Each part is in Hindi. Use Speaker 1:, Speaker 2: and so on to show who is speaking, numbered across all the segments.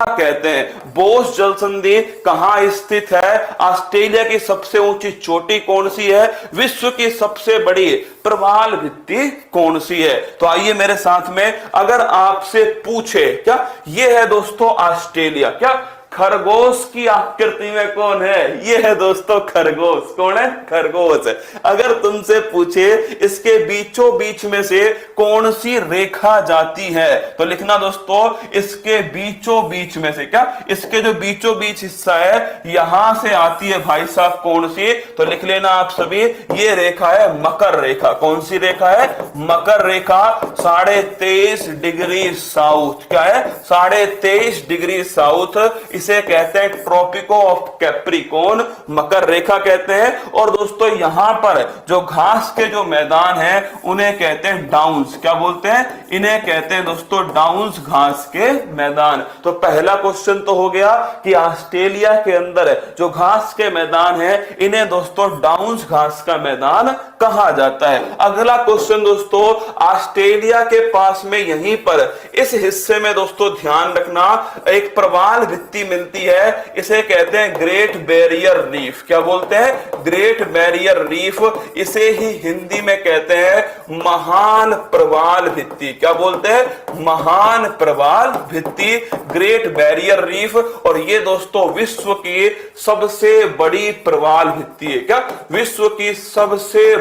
Speaker 1: कहते हैं? बोस जल संधि कहां स्थित है? ऑस्ट्रेलिया की सबसे ऊंची चोटी कौन सी है? विश्व की सबसे बड़ी प्रवाल भित्ति कौन सी है? तो आइए मेरे साथ में, अगर आपसे पूछे क्या ये है दोस्तों ऑस्ट्रेलिया, क्या खरगोश की आकृति में कौन है? ये है दोस्तों खरगोश। कौन है? खरगोश। अगर तुमसे पूछे इसके बीचों बीच में से कौन सी रेखा जाती है, तो लिखना दोस्तों इसके बीचों बीच में से, क्या इसके जो बीचों बीच हिस्सा है यहां से आती है भाई साहब कौन सी? तो लिख लेना आप सभी, ये रेखा है मकर रेखा। कौन सी रेखा है? मकर रेखा। 23.5 डिग्री साउथ। क्या है? 23.5 डिग्री साउथ। इसे कहते हैं ट्रॉपिको ऑफ कैप्रिकॉर्न, मकर रेखा कहते हैं। और दोस्तों यहां पर जो घास के जो मैदान हैं उन्हें कहते हैं डाउन्स। क्या बोलते हैं? इन्हें कहते हैं दोस्तों डाउन्स, घास के मैदान। तो पहला क्वेश्चन तो हो गया कि ऑस्ट्रेलिया के अंदर जो घास के मैदान है इन्हें दोस्तों डाउन्स, घास का मैदान कहा जाता है। अगला क्वेश्चन दोस्तों, ऑस्ट्रेलिया के पास में यहीं पर इस हिस्से में दोस्तों ध्यान रखना एक प्रवाल भित्ति मिलती है, इसे कहते हैं ग्रेट बैरियर रीफ। क्या बोलते हैं? Great barrier reef. इसे ही हिंदी में कहते हैं महान प्रवाल भित्ति। क्या बोलते हैं? महान प्रवाल भित्ति, ग्रेट बैरियर रीफ। और ये दोस्तों विश्व की सबसे बड़ी प्रवाल भित्ति है। क्या? विश्व की सबसे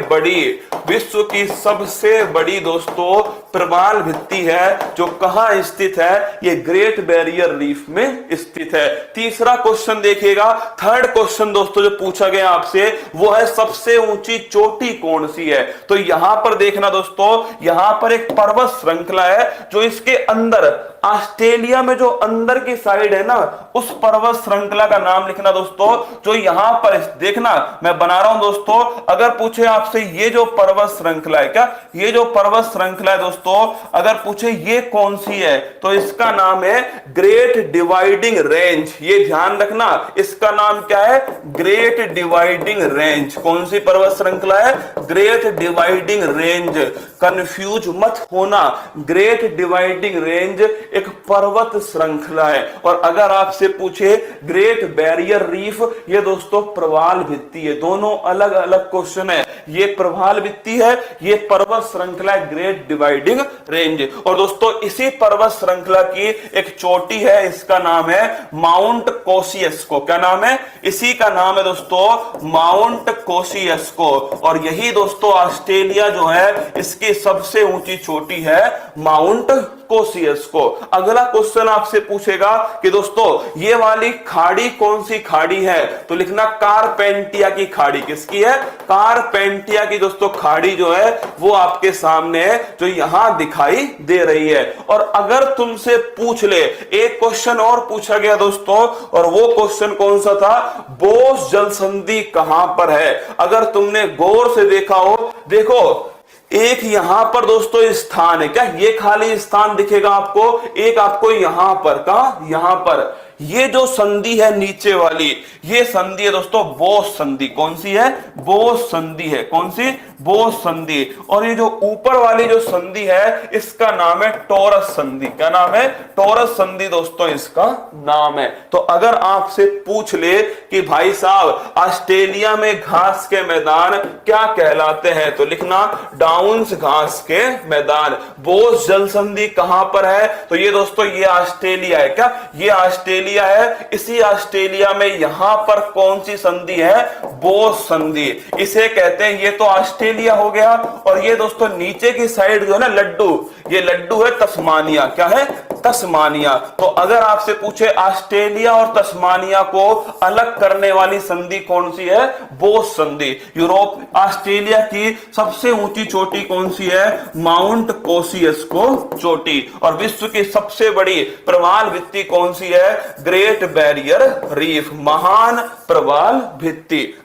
Speaker 1: बड़ी दोस्तों प्रवाल भित्ति है, जो कहां स्थित है? ये ग्रेट बैरियर रीफ में स्थित है। तीसरा क्वेश्चन देखिएगा, थर्ड क्वेश्चन दोस्तों जो पूछा गया आपसे वो है सबसे ऊंची चोटी कौन सी है? तो यहां पर देखना दोस्तों, यहां पर एक पर्वत श्रृंखला है जो इसके अंदर ऑस्ट्रेलिया में जो अंदर की साइड है ना, उस पर्वत श्रृंखला का नाम लिखना दोस्तों। जो यहां पर देखना मैं बना रहा हूं दोस्तों, अगर पूछे आपसे ये जो पर्वत श्रृंखला है, क्या ये जो पर्वत श्रृंखला है दोस्तों, अगर पूछे ये कौन सी है तो इसका नाम है ग्रेट डिवाइडिंग रेंज। ये ध्यान रखना, इसका नाम क्या है? Great dividing range. कौन सी पर्वत श्रृंखला है? Great dividing range. कंफ्यूज मत होना, ग्रेट डिवाइडिंग रेंज एक पर्वत श्रृंखला है। और अगर आपसे पूछे ग्रेट बैरियर रीफ, ये दोस्तों प्रवाल भित्ति है। दोनों अलग अलग क्वेश्चन है, ये प्रवाल भित्ति है, ये पर्वत श्रृंखला है ग्रेट डिवाइडिंग रेंज। और दोस्तों इसी पर्वत श्रृंखला की एक चोटी है, इसका नाम है माउंट कोसियस्को। क्या नाम है? इसी का नाम है दोस्तों माउंट कोसियस्को। और यही दोस्तों ऑस्ट्रेलिया जो है इसकी सबसे ऊंची चोटी है माउंट कोसियस्को। अगला क्वेश्चन आपसे पूछेगा कि दोस्तों ये वाली खाड़ी कौन सी खाड़ी है? तो लिखना कारपेंटिया की खाड़ी। किसकी है? कारपेंटिया की दोस्तों खाड़ी जो है वो आपके सामने है, जो यहां दिखाई दे रही है। और अगर तुमसे पूछ ले, एक क्वेश्चन और पूछा गया दोस्तों, और वो क्वेश्चन कौन सा था? बोस जल संधि कहां पर है? अगर तुमने गौर से देखा हो, देखो एक यहां पर दोस्तों स्थान है, क्या ये खाली स्थान दिखेगा आपको? एक आपको यहां पर, कहां? यहां पर ये जो संधि है नीचे वाली, ये संधि है दोस्तों बोस संधि। कौन सी है? बोस संधि है। कौन सी? बोस संधि। और ये जो ऊपर वाली जो संधि है इसका नाम है टॉरस संधि। क्या नाम है? टॉरस संधि दोस्तों इसका नाम है। तो अगर आपसे पूछ ले कि भाई साहब ऑस्ट्रेलिया में घास के मैदान क्या कहलाते हैं, तो लिखना डाउन्स, घास के मैदान। बोस जल संधि कहां पर है? तो ये दोस्तों ये ऑस्ट्रेलिया है। क्या ये ऑस्ट्रेलिया है? इसी ऑस्ट्रेलिया में यहां पर कौन सी संधि है? बोस संधि। इसे कहते हैं, ये तो ऑस्ट्रेलिया हो गया। और ये दोस्तों नीचे की साइड जो है ना लड्डू, ये लड्डू है तस्मानिया। क्या है? तस्मानिया। तो अगर आपसे पूछे ऑस्ट्रेलिया और तस्मानिया को अलग करने वाली संधि कौन सी है? बोस संधि। यूरोप ऑस्ट्रेलिया की सबसे ऊंची चोटी कौन सी है? माउंट कोसियस्को चोटी। और विश्व की सबसे बड़ी प्रवाल भित्ति कौन सी है? ग्रेट बैरियर रीफ, महान प्रवाल भित्ति।